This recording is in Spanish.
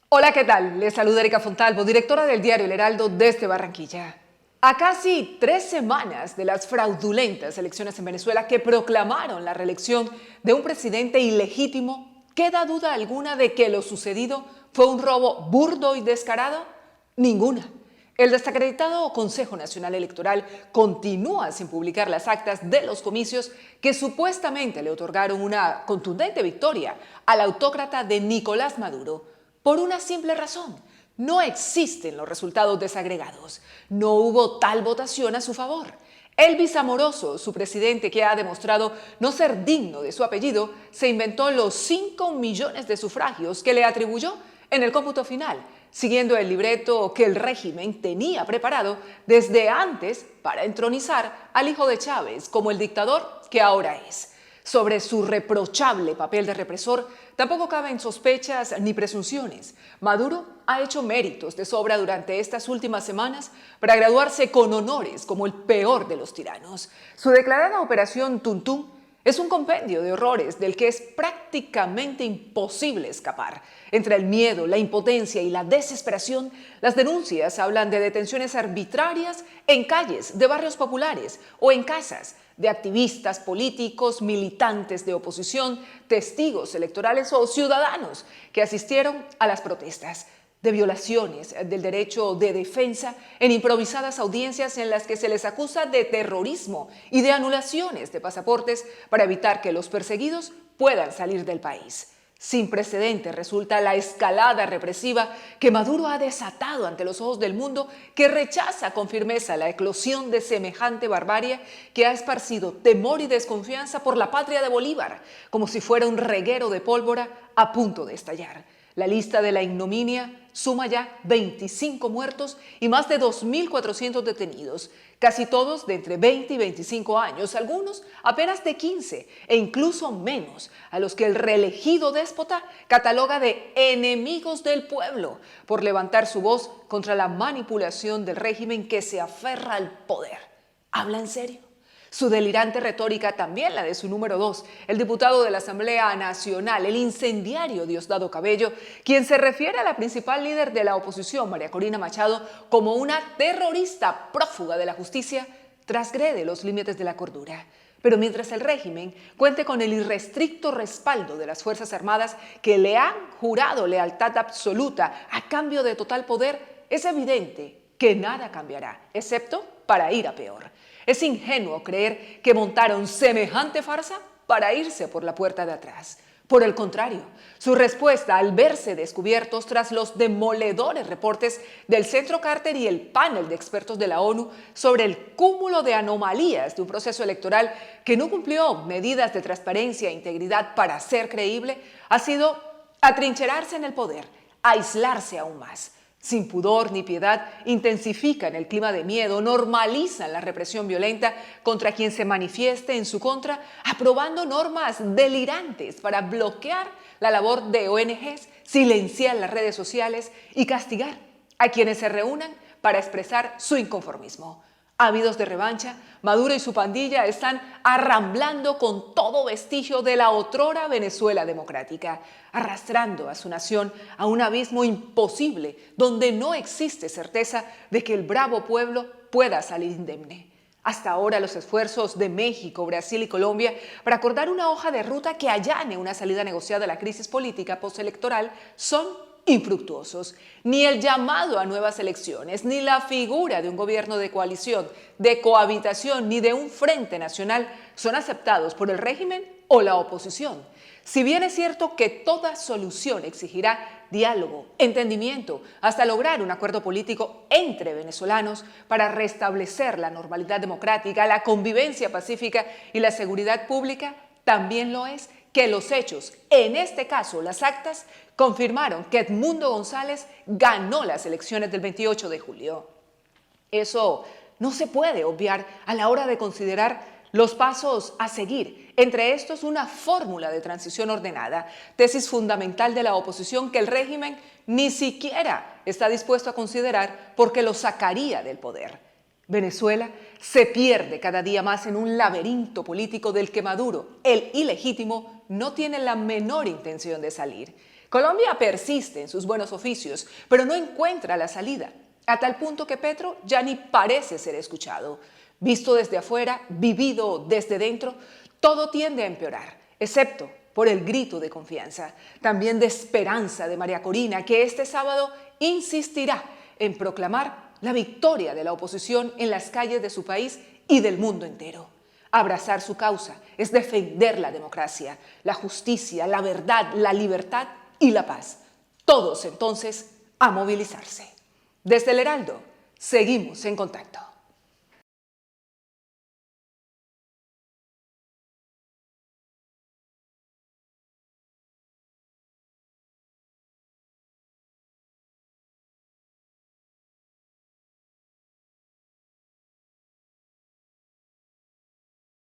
Hola, ¿qué tal? Les saluda Erika Fontalvo, directora del diario El Heraldo desde Barranquilla. A casi 3 semanas de las fraudulentas elecciones en Venezuela que proclamaron la reelección de un presidente ilegítimo, ¿queda duda alguna de que lo sucedido fue un robo burdo y descarado? Ninguna. El desacreditado Consejo Nacional Electoral continúa sin publicar las actas de los comicios que supuestamente le otorgaron una contundente victoria al autócrata de Nicolás Maduro. Por una simple razón: no existen los resultados desagregados. No hubo tal votación a su favor. Elvis Amoroso, su presidente, que ha demostrado no ser digno de su apellido, se inventó los 5 millones de sufragios que le atribuyó en el cómputo final, siguiendo el libreto que el régimen tenía preparado desde antes para entronizar al hijo de Chávez como el dictador que ahora es. Sobre su reprochable papel de represor tampoco caben sospechas ni presunciones. Maduro ha hecho méritos de sobra durante estas últimas semanas para graduarse con honores como el peor de los tiranos. Su declarada Operación Tuntún es un compendio de horrores del que es prácticamente imposible escapar. Entre el miedo, la impotencia y la desesperación, las denuncias hablan de detenciones arbitrarias en calles de barrios populares o en casas de activistas políticos, militantes de oposición, testigos electorales o ciudadanos que asistieron a las protestas, de violaciones del derecho de defensa en improvisadas audiencias en las que se les acusa de terrorismo y de anulaciones de pasaportes para evitar que los perseguidos puedan salir del país. Sin precedentes resulta la escalada represiva que Maduro ha desatado ante los ojos del mundo, que rechaza con firmeza la eclosión de semejante barbarie que ha esparcido temor y desconfianza por la patria de Bolívar, como si fuera un reguero de pólvora a punto de estallar. La lista de la ignominia suma ya 25 muertos y más de 2.400 detenidos, casi todos de entre 20 y 25 años, algunos apenas de 15 e incluso menos, a los que el reelegido déspota cataloga de enemigos del pueblo por levantar su voz contra la manipulación del régimen que se aferra al poder. ¿Habla en serio? Su delirante retórica, también la de su número 2, el diputado de la Asamblea Nacional, el incendiario Diosdado Cabello, quien se refiere a la principal líder de la oposición, María Corina Machado, como una terrorista prófuga de la justicia, transgrede los límites de la cordura. Pero mientras el régimen cuente con el irrestricto respaldo de las Fuerzas Armadas que le han jurado lealtad absoluta a cambio de total poder, es evidente que nada cambiará, excepto para ir a peor. Es ingenuo creer que montaron semejante farsa para irse por la puerta de atrás. Por el contrario, su respuesta al verse descubiertos tras los demoledores reportes del Centro Carter y el panel de expertos de la ONU sobre el cúmulo de anomalías de un proceso electoral que no cumplió medidas de transparencia e integridad para ser creíble, ha sido atrincherarse en el poder, aislarse aún más. Sin pudor ni piedad, intensifican el clima de miedo, normalizan la represión violenta contra quien se manifieste en su contra, aprobando normas delirantes para bloquear la labor de ONGs, silenciar las redes sociales y castigar a quienes se reúnan para expresar su inconformismo. Ávidos de revancha, Maduro y su pandilla están arramblando con todo vestigio de la otrora Venezuela democrática, arrastrando a su nación a un abismo imposible donde no existe certeza de que el bravo pueblo pueda salir indemne. Hasta ahora los esfuerzos de México, Brasil y Colombia para acordar una hoja de ruta que allane una salida negociada a la crisis política postelectoral son infructuosos. Ni el llamado a nuevas elecciones, ni la figura de un gobierno de coalición, de cohabitación, ni de un frente nacional son aceptados por el régimen o la oposición. Si bien es cierto que toda solución exigirá diálogo, entendimiento, hasta lograr un acuerdo político entre venezolanos para restablecer la normalidad democrática, la convivencia pacífica y la seguridad pública, también lo es que los hechos, en este caso las actas, confirmaron que Edmundo González ganó las elecciones del 28 de julio. Eso no se puede obviar a la hora de considerar los pasos a seguir, entre estos una fórmula de transición ordenada, tesis fundamental de la oposición que el régimen ni siquiera está dispuesto a considerar porque lo sacaría del poder. Venezuela se pierde cada día más en un laberinto político del que Maduro, el ilegítimo, no tiene la menor intención de salir. Colombia persiste en sus buenos oficios, pero no encuentra la salida, a tal punto que Petro ya ni parece ser escuchado. Visto desde afuera, vivido desde dentro, todo tiende a empeorar, excepto por el grito de confianza, también de esperanza de María Corina, que este sábado insistirá en proclamar la victoria de la oposición en las calles de su país y del mundo entero. Abrazar su causa es defender la democracia, la justicia, la verdad, la libertad y la paz. Todos entonces a movilizarse. Desde el Heraldo, seguimos en contacto.